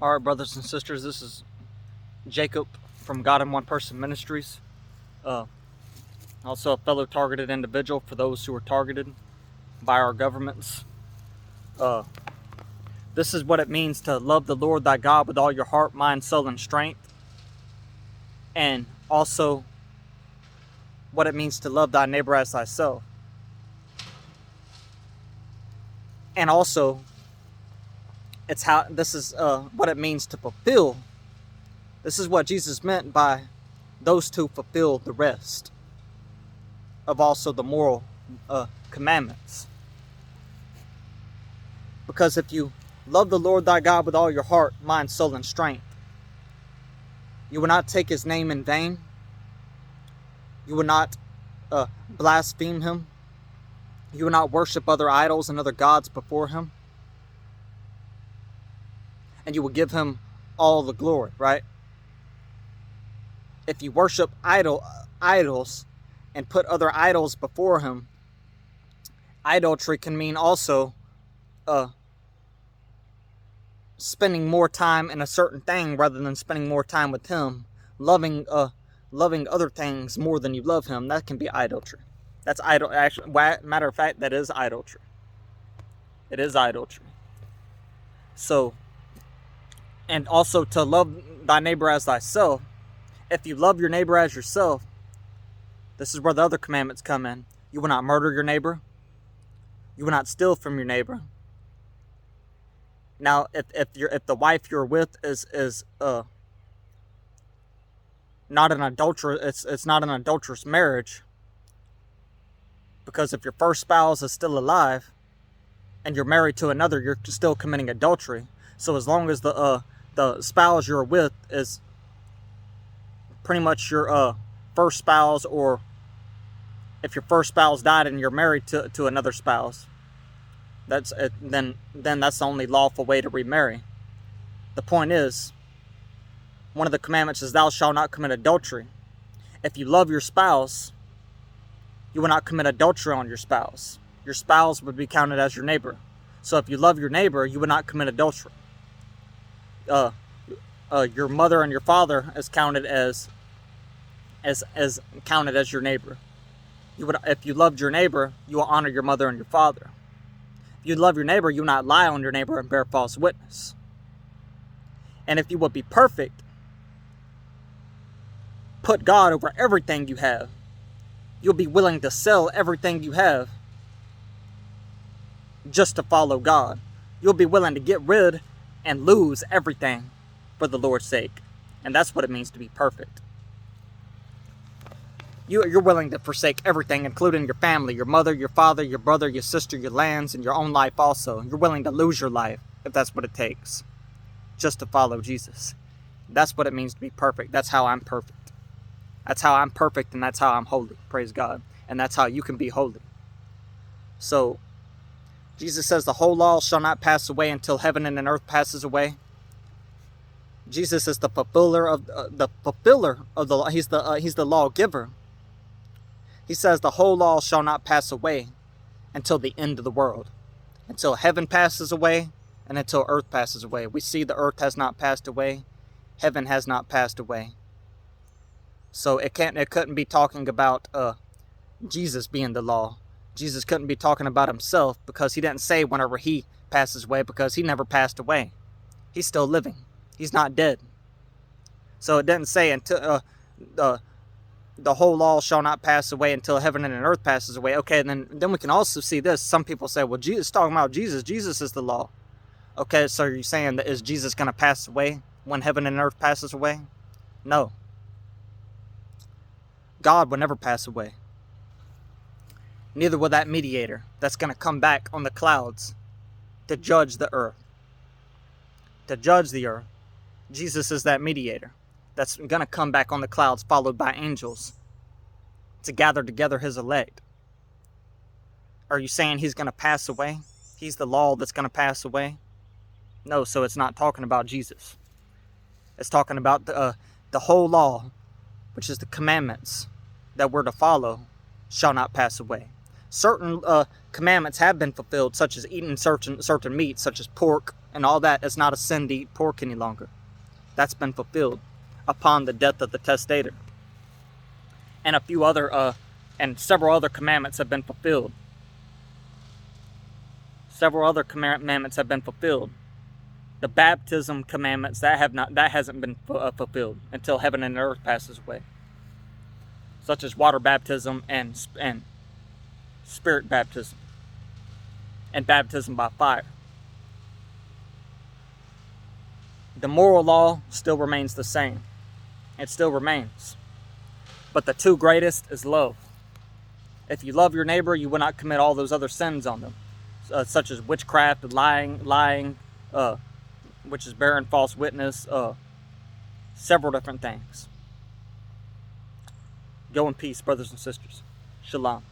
All right, brothers and sisters, this is Jacob from God in One Person Ministries. Also a fellow targeted individual for those who are targeted by our governments. This is what it means to love the Lord thy God with all your heart, mind, soul, and strength. And also what it means to love thy neighbor as thyself. And also, this is what it means to fulfill. This is what Jesus meant by those two fulfill the rest of also the moral commandments. Because if you love the Lord thy God with all your heart, mind, soul, and strength, you will not take his name in vain. You will not blaspheme him. You will not worship other idols and other gods before him. And you will give him all the glory, right? If you worship idols and put other idols before him, idolatry can mean also spending more time in a certain thing rather than spending more time with him, loving other things more than you love him. That can be idolatry. That's idol. Actually, matter of fact, that is idolatry. It is idolatry. So, and also to love thy neighbor as thyself. If you love your neighbor as yourself, this is where the other commandments come in. You will not murder your neighbor. You will not steal from your neighbor. Now, if the wife you're with is not an adulterous, it's not an adulterous marriage. Because if your first spouse is still alive and you're married to another, you're still committing adultery. So as long as the spouse you're with is pretty much your first spouse, or if your first spouse died and you're married to another spouse, that's it, then that's the only lawful way to remarry. The point is, one of the commandments is thou shalt not commit adultery. If you love your spouse, you will not commit adultery on your spouse. Your spouse would be counted as your neighbor. So if you love your neighbor, you would not commit adultery. Your mother and your father is counted as counted as your neighbor. If you loved your neighbor, you will honor your mother and your father. If you love your neighbor, you will not lie on your neighbor and bear false witness. And if you would be perfect, put God over everything you have. You'll be willing to sell everything you have just to follow God. You'll be willing to get rid and lose everything for the Lord's sake. And that's what it means to be perfect. You're willing to forsake everything, including your family, your mother, your father, your brother, your sister, your lands, and your own life also. You're willing to lose your life, if that's what it takes, just to follow Jesus. That's what it means to be perfect. That's how I'm perfect. That's how I'm perfect, and that's how I'm holy. Praise God. And that's how you can be holy. So, Jesus says the whole law shall not pass away until heaven and earth passes away. Jesus is the fulfiller of the law. He's the lawgiver. He says the whole law shall not pass away until the end of the world, until heaven passes away and until earth passes away. We see the earth has not passed away, heaven has not passed away. So it couldn't be talking about Jesus being the law. Jesus couldn't be talking about himself, because he didn't say whenever he passes away, because he never passed away. He's still living. He's not dead. So it didn't say until the whole law shall not pass away until heaven and earth passes away. Okay, then we can also see this. Some people say, well, Jesus talking about Jesus. Jesus is the law. Okay, so you're saying that is Jesus going to pass away when heaven and earth passes away? No. God will never pass away. Neither will that mediator that's going to come back on the clouds to judge the earth. To judge the earth. Jesus is that mediator that's going to come back on the clouds, followed by angels, to gather together his elect. Are you saying he's going to pass away? He's the law that's going to pass away? No, so it's not talking about Jesus. It's talking about the whole law, which is the commandments that we're to follow, shall not pass away. Certain commandments have been fulfilled, such as eating certain meats, such as pork, and all that. It's not a sin to eat pork any longer. That's been fulfilled upon the death of the testator. And a few other, and several other commandments have been fulfilled. Several other commandments have been fulfilled. The baptism commandments, that hasn't been fulfilled until heaven and earth passes away, such as water baptism and spirit baptism and baptism by fire. The moral law still remains the same. It still remains. But the two greatest is love. If you love your neighbor, you will not commit all those other sins on them, such as witchcraft, lying, which is bearing false witness, several different things. Go in peace, brothers and sisters. Shalom.